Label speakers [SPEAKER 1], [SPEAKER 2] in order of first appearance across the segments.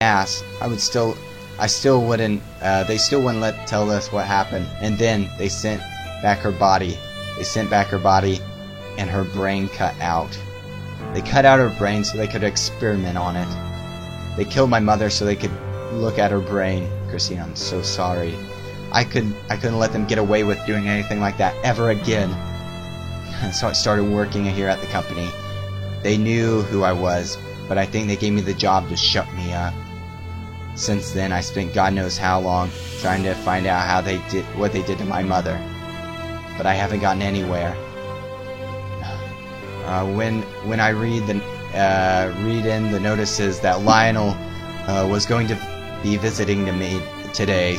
[SPEAKER 1] ass, I still wouldn't, they still wouldn't tell us what happened. And then they sent back her body. They sent back her body, and her brain cut out. They cut out her brain so they could experiment on it. They killed my mother so they could look at her brain. Christina, I'm so sorry. I couldn't let them get away with doing anything like that ever again. So I started working here at the company. They knew who I was, but I think they gave me the job to shut me up. Since then, I spent God knows how long trying to find out what they did to my mother, but I haven't gotten anywhere. When I read in the notices that Lionel was going to be visiting me today,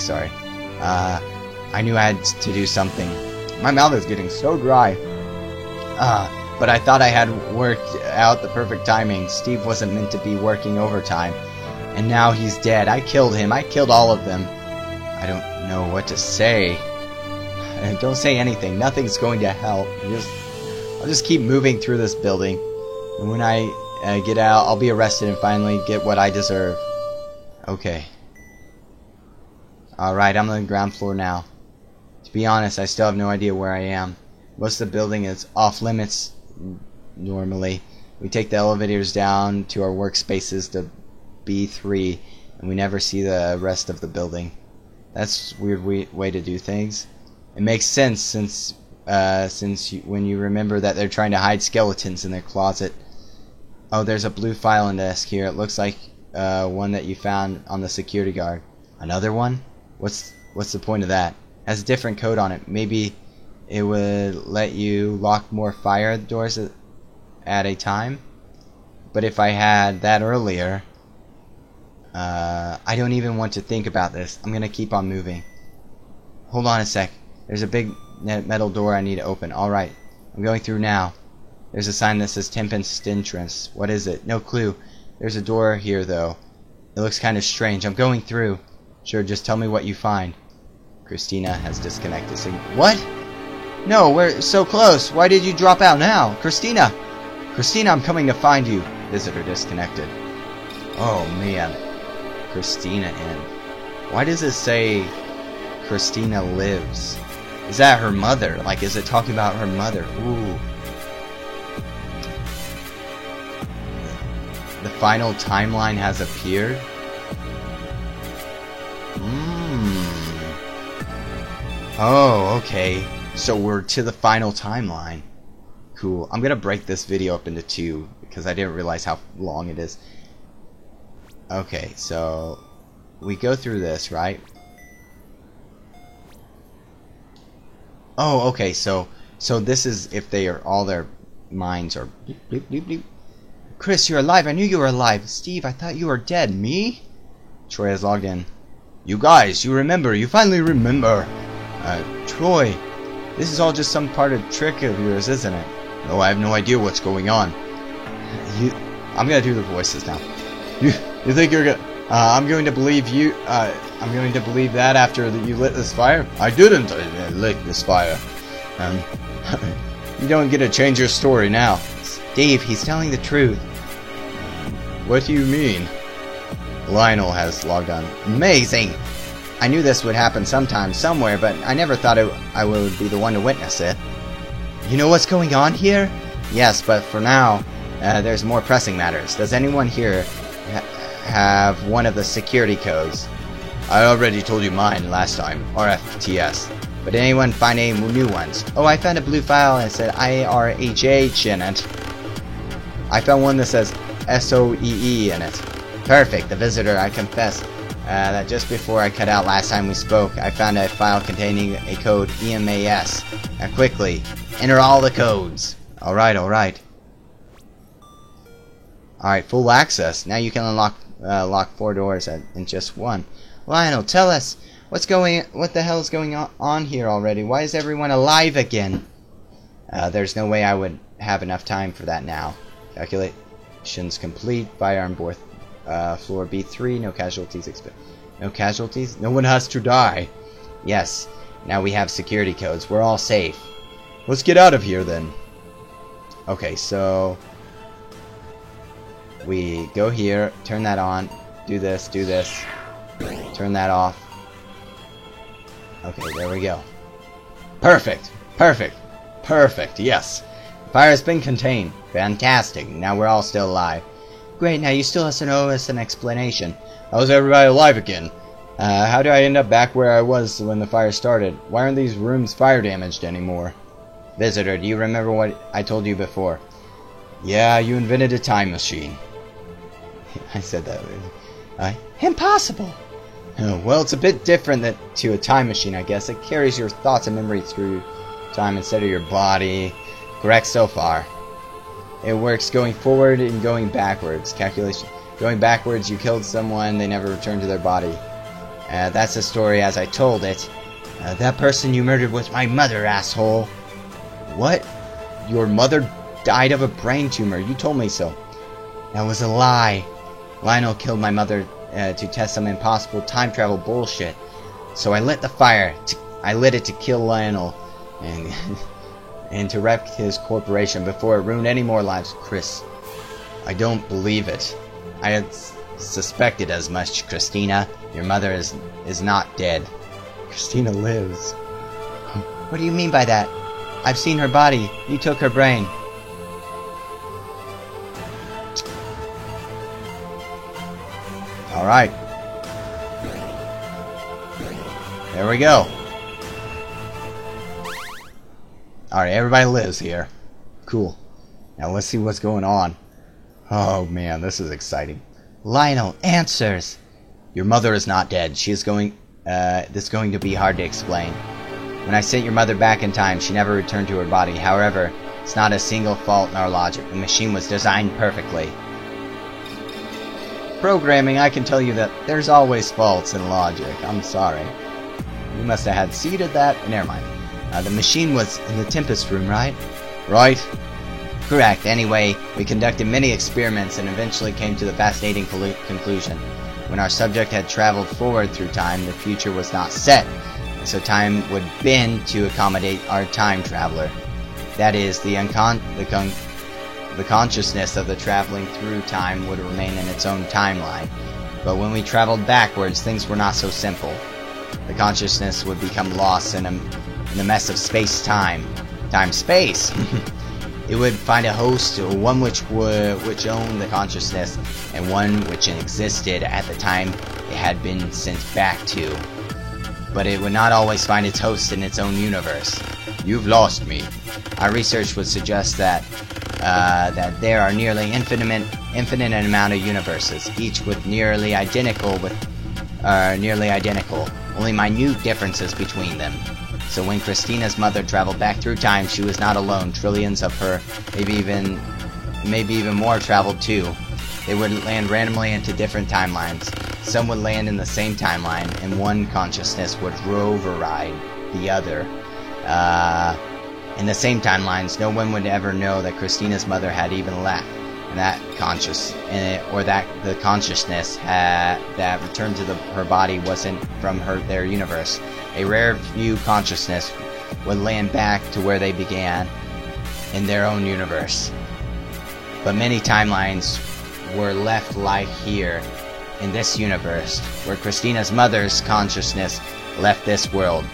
[SPEAKER 1] I knew I had to do something. My mouth is getting so dry. But I thought I had worked out the perfect timing. Steve wasn't meant to be working overtime. And now he's dead. I killed him. I killed all of them. I don't know what to say. Don't say anything. Nothing's going to help. I'll just keep moving through this building. And when I get out, I'll be arrested and finally get what I deserve. Okay. Alright, I'm on the ground floor now. To be honest, I still have no idea where I am. Most of the building is off limits normally. We take the elevators down to our workspaces to B3, and we never see the rest of the building. That's a weird way to do things. It makes sense since when you remember that they're trying to hide skeletons in their closet. Oh, there's a blue filing desk here. It looks like one that you found on the security guard. Another one? What's the point of that? It has a different code on it. Maybe it would let you lock more fire doors at a time. But if I had that earlier, I don't even want to think about this. I'm gonna keep on moving. Hold on a sec. There's a big metal door I need to open. Alright, I'm going through now. There's a sign that says Tempest Entrance. What is it? No clue. There's a door here though. It looks kind of strange. I'm going through. Sure, just tell me what you find. Christina has disconnected. What? No, we're so close. Why did you drop out now? Christina! Christina, I'm coming to find you. Visitor disconnected. Oh, man. Christina in. Why does it say Christina lives? Is that her mother? Like, is it talking about her mother? Ooh. The final timeline has appeared? Oh, okay. So we're to the final timeline. Cool. I'm gonna break this video up into two because I didn't realize how long it is. Okay, so we go through this, right? Oh, okay. So this is if they are all their minds are. Bleep, bleep, bleep, bleep. Chris, you're alive. I knew you were alive. Steve, I thought you were dead. Me? Troy has logged in. You guys, you remember. You finally remember. Troy, this is all just some part of trick of yours, isn't it? No, I have no idea what's going on. I'm gonna do the voices now. You think you're gonna? I'm going to believe you. I'm going to believe that after you lit this fire. I didn't lit this fire. You don't get to change your story now. Steve, he's telling the truth. What do you mean? Lionel has logged on. Amazing! I knew this would happen sometime, somewhere, but I never thought I would be the one to witness it. You know what's going on here? Yes, but for now, there's more pressing matters. Does anyone here have one of the security codes? I already told you mine last time, RFTS. But did anyone find any new ones? Oh, I found a blue file and it said IRHH in it. I found one that says SOEE in it. Perfect, the visitor, I confess. That just before I cut out last time we spoke, I found a file containing a code EMAS. Now quickly, enter all the codes. Alright. Alright, full access. Now you can unlock lock 4 doors in just one. Lionel, tell us, what the hell is going on here already? Why is everyone alive again? There's no way I would have enough time for that now. Calculations complete. Firearm board. Floor B3, no casualties No casualties? No one has to die. Yes, now we have security codes. We're all safe. Let's get out of here then. Okay, so we go here, turn that on. do this, do this. Turn that off. Okay, there we go. Perfect! Perfect! Perfect, yes! Fire has been contained. Fantastic. Now we're all still alive. Great, now you still have to owe us an explanation. How's everybody alive again? How did I end up back where I was when the fire started? Why aren't these rooms fire damaged anymore? Visitor, do you remember what I told you before? Yeah, you invented a time machine. I said that. Impossible! Oh, well, it's a bit different to a time machine, I guess. It carries your thoughts and memories through time instead of your body. Correct so far. It works going forward and going backwards. Calculation. Going backwards, you killed someone, they never returned to their body. That's the story as I told it. That person you murdered was my mother, asshole. What? Your mother died of a brain tumor. You told me so. That was a lie. Lionel killed my mother to test some impossible time travel bullshit. So I lit the fire. I lit it to kill Lionel. And to wreck his corporation before it ruined any more lives. Chris, I don't believe it. I had suspected as much, Christina. Your mother is not dead. Christina lives. What do you mean by that? I've seen her body. You took her brain. Alright. There we go. Alright, everybody lives here. Cool. Now let's see what's going on. Oh man, this is exciting. Lionel, answers! Your mother is not dead. She is going... this is going to be hard to explain. When I sent your mother back in time, she never returned to her body. However, it's not a single fault in our logic. The machine was designed perfectly. Programming, I can tell you that there's always faults in logic. I'm sorry. You must have had seeded that. Never mind. The machine was in the Tempest room, right? Right. Correct. Anyway, we conducted many experiments and eventually came to the fascinating conclusion. When our subject had traveled forward through time, the future was not set, and so time would bend to accommodate our time traveler. That is, the consciousness of the traveling through time would remain in its own timeline. But when we traveled backwards, things were not so simple. The consciousness would become lost in the mess of space-time. Time-space! It would find a host, one which owned the consciousness, and one which existed at the time it had been sent back to. But it would not always find its host in its own universe. You've lost me. Our research would suggest that there are nearly infinite amount of universes, each with nearly identical, only minute differences between them. So when Christina's mother traveled back through time, she was not alone. Trillions of her, maybe even more, traveled too. They would land randomly into different timelines. Some would land in the same timeline, and one consciousness would override the other. In the same timelines, no one would ever know that Christina's mother had even left, and that the consciousness that returned to her body wasn't from their universe. A rare few consciousness would land back to where they began, in their own universe. But many timelines were left like here, in this universe, where Christina's mother's consciousness left this world,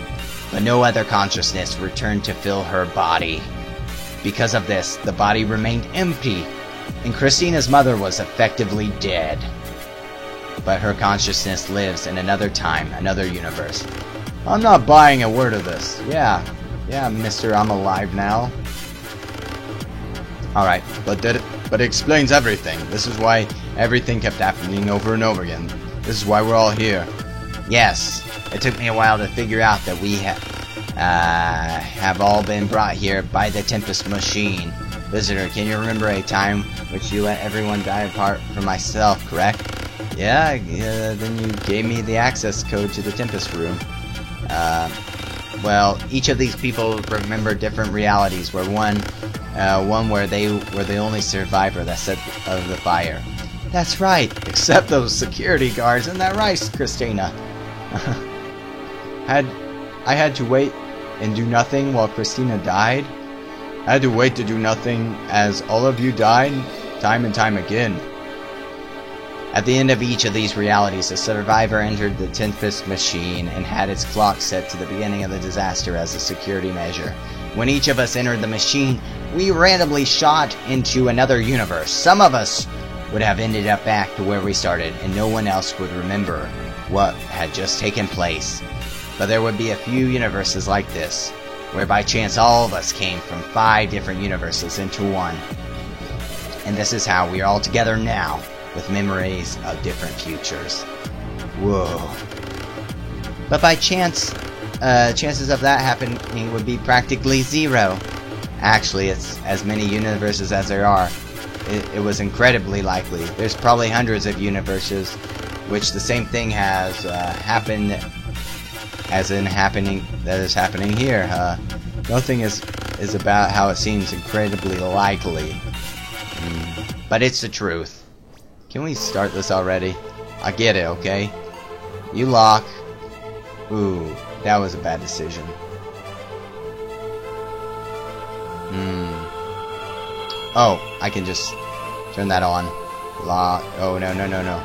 [SPEAKER 1] but no other consciousness returned to fill her body. Because of this, the body remained empty, and Christina's mother was effectively dead. But her consciousness lives in another time, another universe. I'm not buying a word of this. Yeah, mister, I'm alive now. Alright, but it explains everything. This is why everything kept happening over and over again. This is why we're all here. Yes, it took me a while to figure out that we have all been brought here by the Tempest machine. Visitor, can you remember a time which you let everyone die apart from myself, correct? Yeah, then you gave me the access code to the Tempest room. Well, each of these people remember different realities, where one where they were the only survivor that said of the fire. That's right, except those security guards, isn't that right, Christina? I had to wait and do nothing while Christina died? I had to wait to do nothing as all of you died, time and time again. At the end of each of these realities, a survivor entered the Tempest machine and had its clock set to the beginning of the disaster as a security measure. When each of us entered the machine, we randomly shot into another universe. Some of us would have ended up back to where we started, and no one else would remember what had just taken place. But there would be a few universes like this, where by chance all of us came from 5 different universes into one. And this is how we are all together now, with memories of different futures. Whoa. But by chance, chances of that happening would be practically 0. Actually, it's as many universes as there are. It was incredibly likely. There's probably hundreds of universes which the same thing has happened as in that is happening here. Nothing is about how it seems incredibly likely. But it's the truth. Can we start this already? I get it, okay? You lock. Ooh, that was a bad decision. Oh, I can just turn that on. Lock. Oh, no, no, no, no.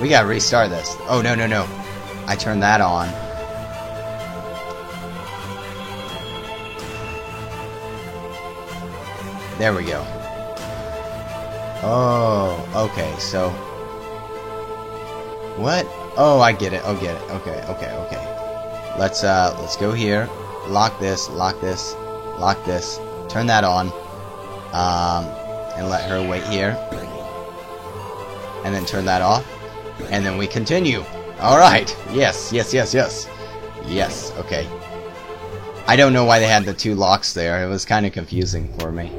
[SPEAKER 1] We gotta restart this. Oh, no, no, no. I turned that on. There we go. Oh, okay, so... What? Oh, I get it. Oh, get it. Okay, okay, okay. Let's go here. Lock this, lock this, lock this. Turn that on. And let her wait here. And then turn that off. And then we continue. Alright. Yes, yes, yes, yes. Yes, okay. I don't know why they had the 2 locks there. It was kind of confusing for me.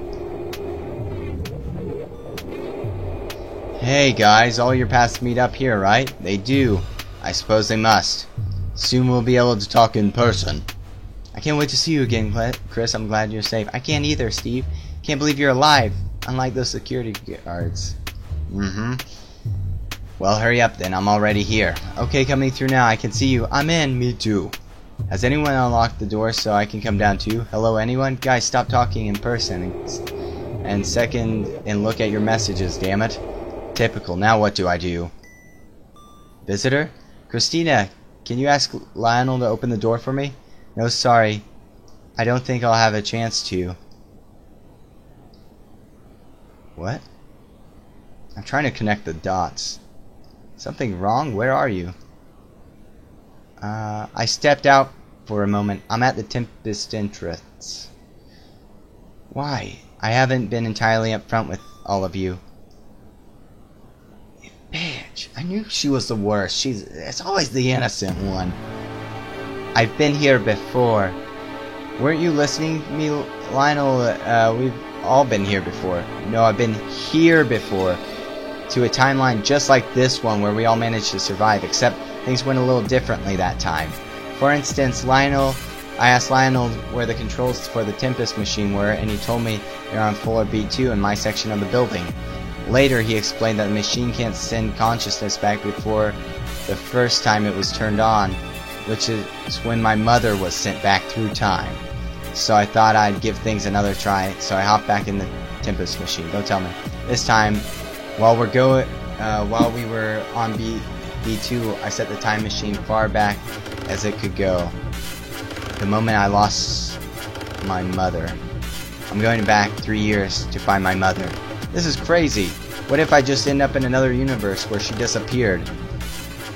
[SPEAKER 1] Hey guys, all your paths meet up here, right? They do. I suppose they must. Soon we'll be able to talk in person. I can't wait to see you again, Chris. I'm glad you're safe. I can't either, Steve. Can't believe you're alive, unlike those security guards. Well, hurry up then. I'm already here. Okay, coming through now. I can see you. I'm in. Me too. Has anyone unlocked the door so I can come down too? Hello, anyone? Guys, stop talking in person. And second, and look at your messages, damn it. Typical. Now what do I do? Visitor? Christina, can you ask Lionel to open the door for me? No, sorry. I don't think I'll have a chance to. What? I'm trying to connect the dots. Something wrong? Where are you? I stepped out for a moment. I'm at the Tempest entrance. Why? I haven't been entirely upfront with all of you. Bitch, I knew she was the worst. It's always the innocent one. I've been here before. Weren't you listening to me, Lionel? We've all been here before. No, I've been here before. To a timeline just like this one where we all managed to survive, except things went a little differently that time. For instance, I asked Lionel where the controls for the Tempest machine were, and he told me they're on floor B2 in my section of the building. Later, he explained that the machine can't send consciousness back before the first time it was turned on, which is when my mother was sent back through time. So I thought I'd give things another try, so I hopped back in the Tempest machine. Don't tell me. This time, while we were on B2, I set the time machine far back as it could go. The moment I lost my mother. I'm going back 3 years to find my mother. This is crazy. What if I just end up in another universe where she disappeared?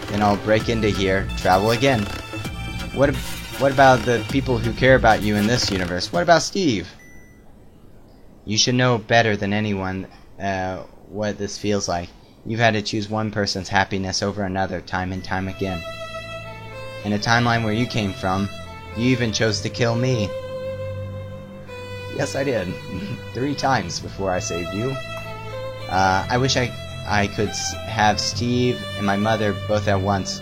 [SPEAKER 1] Then I'll break into here, travel again. What about the people who care about you in this universe? What about Steve? You should know better than anyone what this feels like. You've had to choose one person's happiness over another time and time again. In a timeline where you came from, you even chose to kill me. Yes, I did. 3 times before I saved you. I wish I could have Steve and my mother both at once,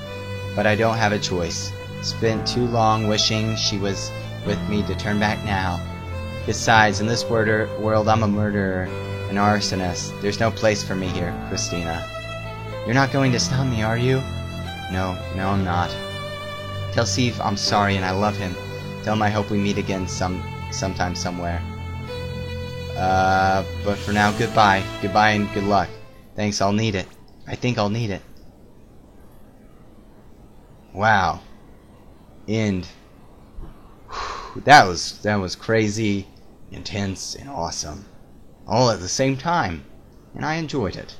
[SPEAKER 1] but I don't have a choice. Spent too long wishing she was with me to turn back now. Besides, in this world, I'm a murderer, an arsonist. There's no place for me here, Christina. You're not going to stop me, are you? No, I'm not. Tell Steve I'm sorry and I love him. Tell him I hope we meet again sometime somewhere. But for now, goodbye. Goodbye and good luck. Thanks, I'll need it. I think I'll need it. Wow. End. Whew, that was crazy, intense, and awesome. All at the same time. And I enjoyed it.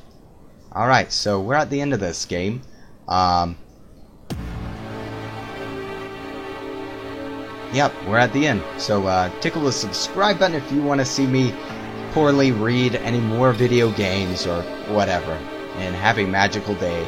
[SPEAKER 1] Alright, so we're at the end of this game. Yep, we're at the end. So tickle the subscribe button if you want to see me poorly read any more video games or whatever. And have a magical day.